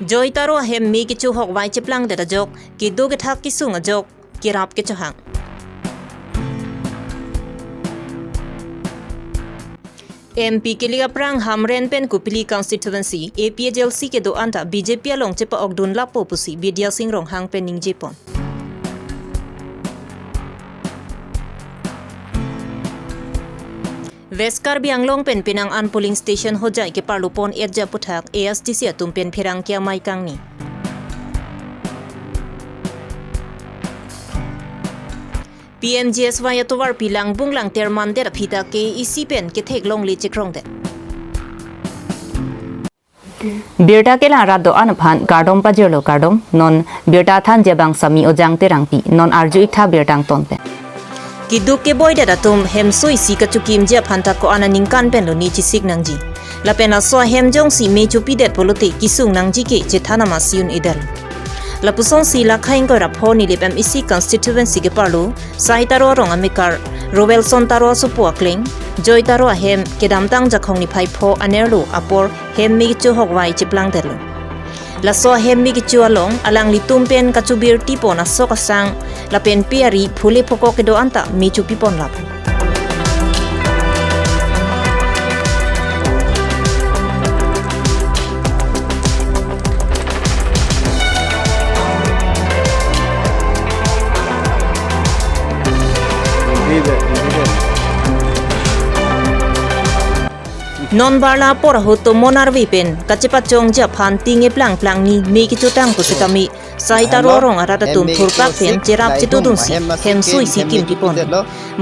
Joy taro hem mi kichu hok vai chiplang de jok ki do ke thak ki sung a jok ki rap ke chahang MP ke liga prang hamren pen kupili constituency APJLC ke do anta BJP along chepa ogdun lapo pusi Vidya Singh rong hang pen ning jepon Veskar Bianglong pen pinang an polling station hojai ke parlupon erja puthak ASTC atum pen phirang kya mai kang ni PMGSY atowar pilang bunglang terman der phita ke isi pen ke thek long li chikrong de Birta ke la rado an phan gardom pa jelo gardom non birta than jebang sami ojang terangti non arju itha birtang tonte Kiduk ke boy da tum hem soi si ka chukim je phanta ko ananing kan pen lo ni chi sik nang ji la pena so hem jong si me chu pi det polote kisung nang ji ke che thana ma siun idal la pusong si la khaing ko ra phoni le pem isi constituency ke parlo sai taro rong amikar Robelson taro su pu akling joy taro hem ke dam tang jakhong ni phai pho anerlo apor hem mi chu hok wai chiplang derlo la so hem mi kichu along alang li tumpen ka chubir tipo na so kasang la pen piari phule phoko ke do anta mi chu pipon lap non barla por hoto monar vipen kachepa chong ja phan tinge plang plang ni me ki chotang pusitami saita ro rong ara tum thurpak pen cherap chitudun si hem sui si kim dipon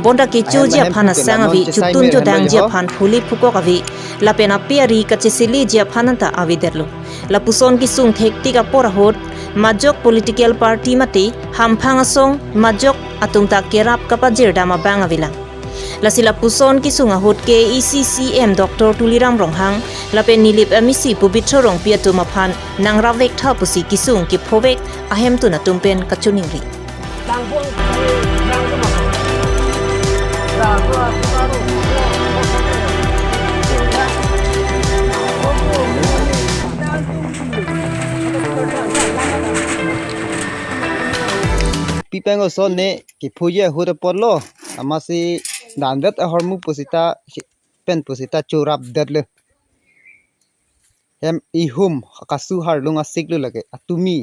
bonda ki chuja phana sangavi chutun jodang ja phan phuli phuko kavi la pena piari kachesili ja phananta aviderlo la puson ki sung thekti ka por hot majok political party mate hamphang song majok atumta kerap kapa jirdama bangavila la sila puson ki sunga hot ke ECCM Dr. Tuliram Ronghang la pen nilip amisi pubitro rong piatu maphan nang ravek tha pusi ki sung ki phobek ahem tu na tumpen kachuning ri Pipengo sonne ki phuye hur porlo amasi dandet hormu pusita pen pusita churap derle hem ihum kasu harlunga siklu lage atumi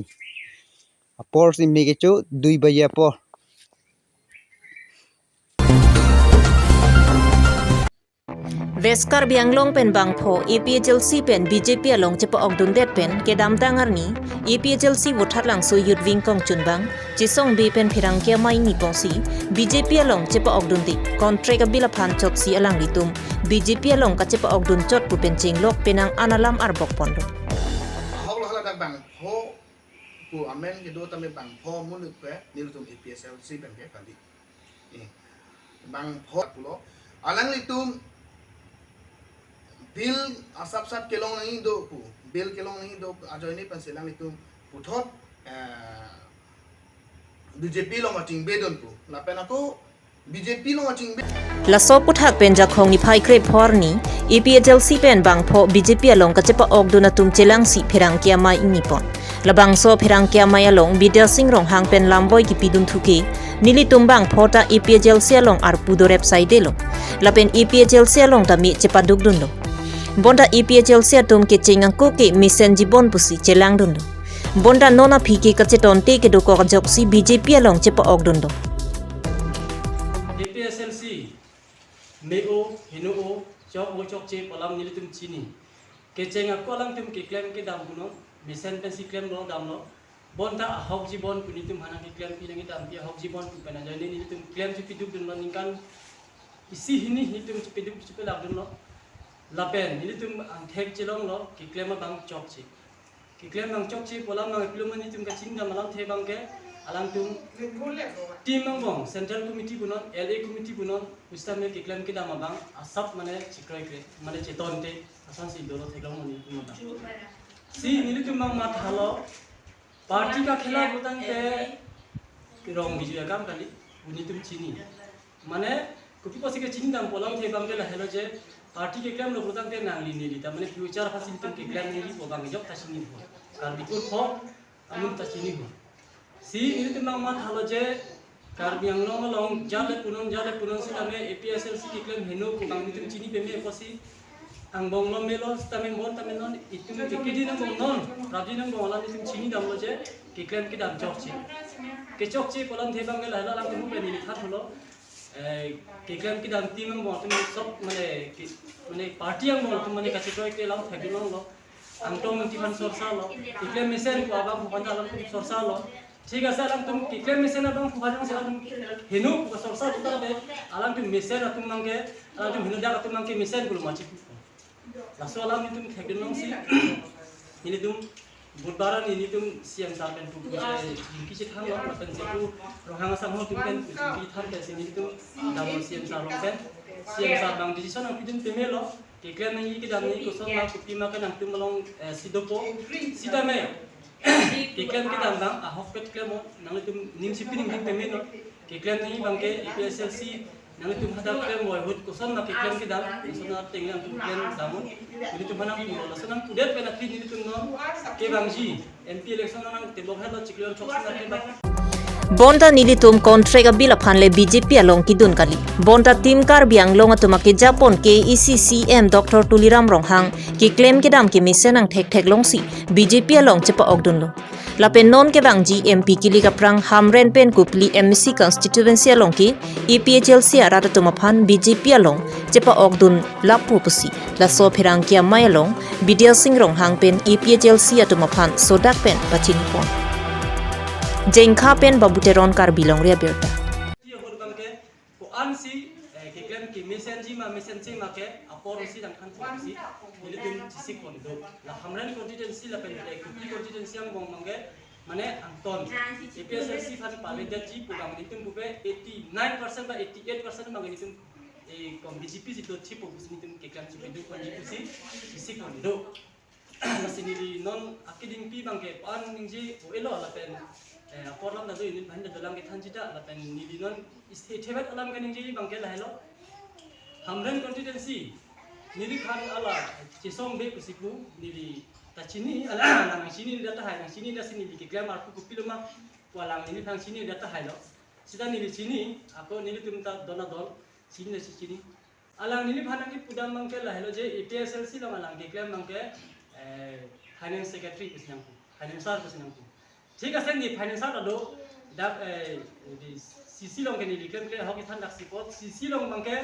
apor si megecho dui baya por Veskar Bianglong pen bangpho APJLC pen BJP along chepa ogdun det pen ke dam tangar ni APJLC wothat lang so yut wing kong chunbang chisong be pen phirang kya mai ni pongsi BJP along chepa ogdun di contract abila phan chop si alang ritum BJP along ka chepa ogdun chot pu pen chinglok penang analam arbok pondo hok la da bang pho ku amen ke do tame bang pho mun pe nilutum APJLC pen ke kali bang pho pulo alang ritum bill asap sap kelong nang do ku bill kelong nang do ajo ini pensilang itu puthot BJP long ating bedon ku lapen aku BJP long ating la so puthak pen jakhong ni phai kre phorni APJLC pen bangpho BJP along ka chepa ogduna tum chelang si phirang kya mai ingipon labang so phirang kya mai along Vidya Singh rong hang pen lamboi ki pidun thuke nili tumbang phota APJLC along ar pudo website delo lapen APJLC along ta mi chepa dugdun lo bonda EPHLC atum ke chingang ko ke mission jibon pusi chelang dundo bonda nona phike ka cheton te ke do ko jok si BJP along chepa og dundo EPHLC meo hinoo chok che polam nilitum chini ke chenga kolang tum ke claim ke dam kuno mission pen si claim no dam no bonda hok jibon punitum hana ke claim pi langi dam pi hok jibon pu pena jani nilitum claim chu piduk dun ningkan isi hini nilitum chu piduk chu pelak dun no lapen ini tum ang thek chilong lo ki claim bang chok chi ki claim bang chok chi polam mang plum ni tum ka ching da malam the bang ke alang tum team mang bong central committee bunon LA committee bunon ustam ne ki claim ki da bang asap mane chikroi kre mane cheton te asan si dolo theklong mani tum da si ni tum bang mat halo party ka khela butang te rong biju kam kali uni tum chini mane kupi pasi ke ching dam polam the bang ke la helo je parti ke klaim lo protang te nang lini li tamane future facility ke klaim ni po bang job tasini ho kar bikur pho amun tasini ho si ini timang mat halo je kar biang long jale punon si tame APSLC ke klaim heno ko bang nitum chini pe me posi ang bong lo melo tame mon tame non itum ke kidi nang bong non rabi nang bong la nitum chini dam lo je ke klaim ke dam chok chi polam the bang la la lang pe ni that holo ke klaim ke dam tim bong tum sob mane party ang bong tum mane ka chikoi ke lang thagi long lo ang to menti fan sorsa lo ke klaim mesen ko abang phan alam ko sorsa lo ঠিক আছে আলাম তুমি কি ক্লেম মেসেন এবং ফুফাজং সেলাম হেনু সরসা তুতাবে আলাম তুমি মেসেন আতুম মাঙ্গে আলাম তুমি হেনু দাগ আতুম মাঙ্গে মেসেন গুলো মাছি লাসো আলাম তুমি থেগেন নংসি ini tum budbaran ini tum siam sarpen tu ki ci thang lo pen se tu rohang sam ho tum pen ki thang pe se ni tum damol siam sar lo pen siam sar bang decision ang pidin pemelo ke klem ni ki dam ni ko so ma ku pima kan ang tum long sidopo sitame ke klaim ke dam bang ahok pet klaim nang tum nim si pining ding pemeno ke klaim ni bang ke EPSLC nang tum hadap klaim boy hut kosan na ke klaim ke dam sona tengang tum klaim damun ini tum hanam tum la sonam kudet pena tri ni tum no ke bang ji MP election nang te bok halo chiklion chok na ke bang Bonda nilitum kontrak abila phanle BJP along kidun kali. Bonda tim kar biang long atumake Japon ke ECCM Dr. Tuliram Ronghang ki claim ke dam ke mission ang thek long si BJP along chepa ogdun lo. Lapen non ke bang ji MP kili ka prang hamren pen kupli MSC constituency along ki EPHLC arata tumaphan BJP along chepa ogdun lapu pusi la so phirang kia mai along Bidya Singh Ronghang pen EPHLC atumaphan sodak pen pachini pon. Jengkha pen babuteron kar bilong ria berta. Dia hor bang ke ko ansi ke klaim ki mission ji ma ke apor si dang khan si ini tum sisik kon do la hamran constituency la pen kupli constituency ang bong mangge mane anton EPSLC fan paleda ji pugang nitum bupe 89% ba 88% mangge nitum kom BJP si do chi pos nitum ke klaim si do kon si sisik kon do masini non akiding pi bang ke pan ningji o elo la pen porlam da do ini bhanda dalam ke thanjita la pen ni dinon state hebat alam ke ningji bang ke la hello hamran constituency nili khan ala chisong be kusiku nili tachini ala nang sini data hai nang sini da sini ke grammar ku piluma walang nili thang sini data hai lo sida nili sini ako nili tumta dona dol sini na sini alang nili bhanang ki pudam mang ke la hello je EPSLC la malang ke claim mang ke finance secretary kusinang financial kusinang ঠিক আছে নি ফাইনান্সার আদো ডাক CC long কে নিলি ক্লেম কে হকি থান ডাক সিপত CC long Banke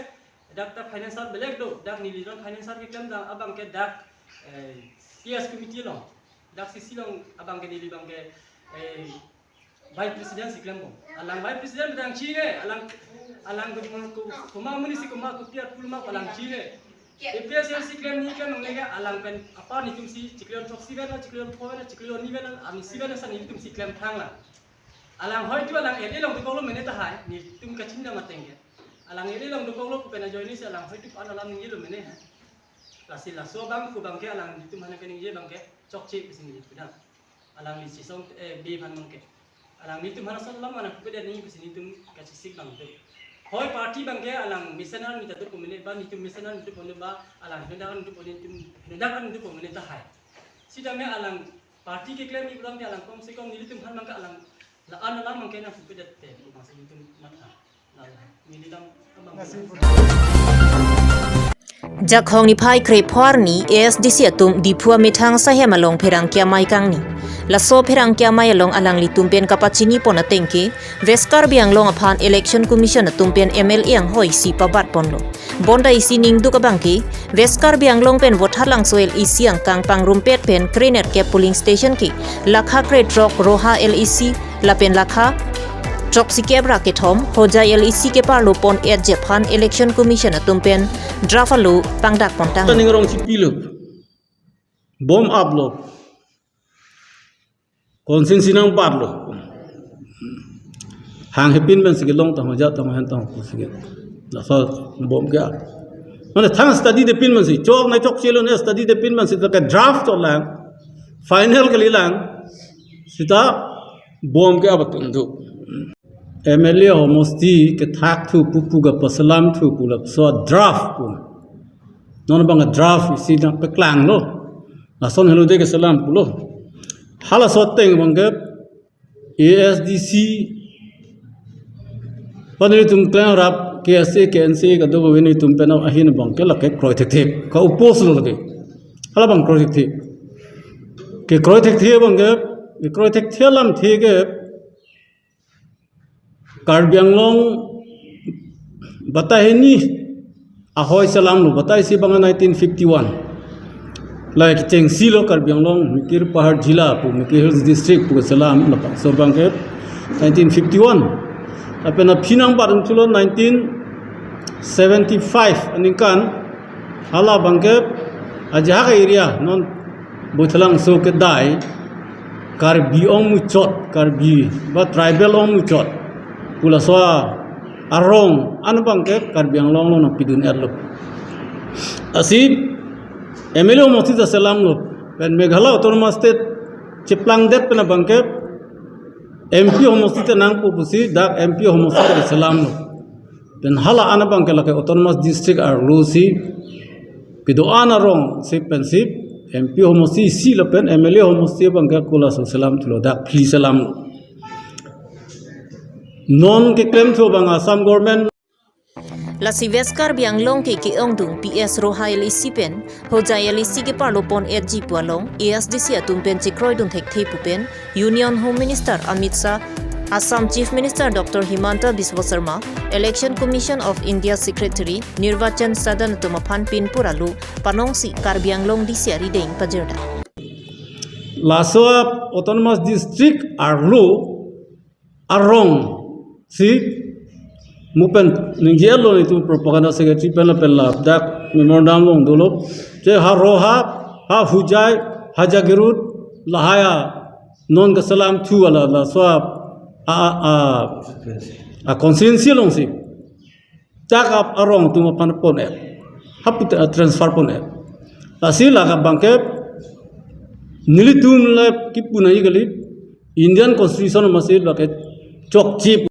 ডাক তা ফাইনান্সার বেলেগ দো ডাক নিলি জন ফাইনান্সার কে ক্লেম দা আবাং কে ডাক পিএস কমিটি লং ডাক সিসি লং আবাং কে নিলি Banke vice president Xi claim বং আলাং ভাইস প্রেসিডেন্ট ডাং চিনে Alang ko kuma munisi kuma ko piat pulma alang chine EPSLC claim ni kan nonglega alang pen apa ni tum si ciklion tok si bena ciklion po bena ciklion ni bena ami si bena san ni tum si claim thang la alang hoi tu alang ele long ko lo mene ta hai ni tum ka chinda matenge alang ele long ko lo ko pena join ni alang hoi tu an alang ni lo mene ha la si la so bang ko bang ke alang tum hana kan ni bang ke chok che bisin ni tu da alang ni si song be ban mong ke alang ni tum hana sallam ana ko de ni bisin ni tum ka si sik bang tu hoi party bang ke alang misanan ni tatur komene ba ni tum misanan ni pone ba alang hendakan ni pone tum hendakan ni pone ta hai sida me alang party ke claim ni pulang ni alang kom se kom ni tum han mang ka alang la an alang mang ke na fu pedet te ko ma se tum matha la ni dam Jakhong ni phai kre phwar ni ASDC atum diphua mithang sa hemalong pherang kya mai kang ni laso pherang kya mai along alang li tumpen kapachini pona tengke veskar biang long aphan election commission atumpen MLA ang hoi si pabat ponlo bonda isi ning du ka bangki veskar biang long pen vothalang soel isi ang kang pang rumpet pen krener ke polling station ki lakha kre drop roha LEC lapen lakha Trok si kebra ke thom hoja LEC ke parlo pon et Japan election commission atumpen drafalu pangdak pontang Taning rong si piluk bom ablo konsin sinang parlo hang hepin ben sige long ta hoja ta han ta ko sige la so bom ga mane thang study de pin man si chok na chok chelo ne study de pin man si ta draft to lang final ke lang sita bom ga batun du MLA homosti ke thak thu pupu ga pasalam thu pulak so draft pu non bang draft isi na peklang lo la son hello de ke salam pulo hala so teng bang ke ASDC panili tum klang rap KSA KNC ka do wini tum pena ahin bang ke la ke kroi thek thek ka upos lo ke hala bang kroi thek thek ke kroi thek thek bang ke kroi thek thek lam the ke Karbi Anglong batai ni ahoy salam lo batai si bang 1951 like cheng silo Karbi Anglong Mikir Pahar Jila pu Mikir Hills District pu salam la so bang ke 1951 apena phinang barang chulo 1975 aninkan hala bang ke aja ka area non buthalang so ke dai Karbi ong mu chot Karbi ba tribal ong mu chot pula soa arong anu bang ke Karbi Anglong lo na pidun erlo asib MLO moti da salam lo pen Meghalaya autonomous state chiplang det pena bang ke MP homosi te nang pupusi dak MP homosi te salam lo pen hala ana bang ke la autonomous district ar lo si pido ana rong si pensip MP homosi si la pen MLA homosi bang ke kula salam tulo dak please salam lo non ke claim to bang Assam government La si Veskar Bianglong ke ong dung PS Rohai Lisipen Hojai Lisi ke Parlopon EG Pualong ASDC atumpen Chikroi dung thek thei pupen Union Home Minister Amit Shah Assam Chief Minister Dr. Himanta Biswa Sharma Election Commission of India Secretary Nirvachan Sadan Tumaphan Pin Puralu Panongsi Karbianglong Disiari Deng Pajerda Laswa autonomous district arlo arong si mupen ningjelo itu propaganda secretary pela dak memorandum long dolo je haroha ha hujai hajagirut lahaya non ka salam thu ala la swab a conscience long si jakap arong tu mapan pon hapit transfer pon asila ka bangke nilitum la kipuna igali Indian constitution masih baket chok chip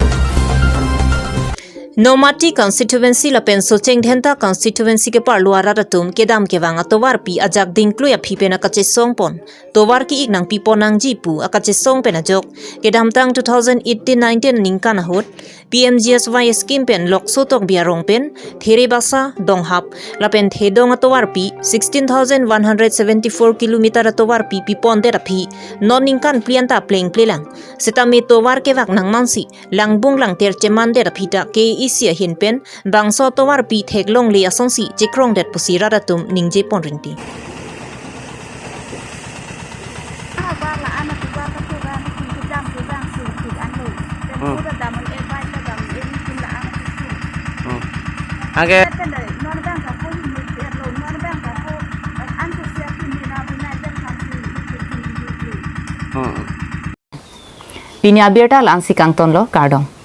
Nomati constituency la penso cheng dhenta constituency ke parluara ratum kedam ke wanga towar pi ajak dingklu ya phi pena kache songpon towar ki ignang pi ponang jipu akache song pena jok kedam tang 2018-19 ningkan hot PMGSY scheme pen lokso tok biarong pen there basa donghap la pen thedong towar pi 16174 kilometer towar pi pon de rapi non ningkan plianta pleng plelang setame towar ke wak nang mansi langbung lang ter cheman de rapita ke isia hinpen bangso towar pi theklong le asongsi chikrong det pusira ratum ningje ponringti Age Pinya Berta Lansi Kangton lo Kardong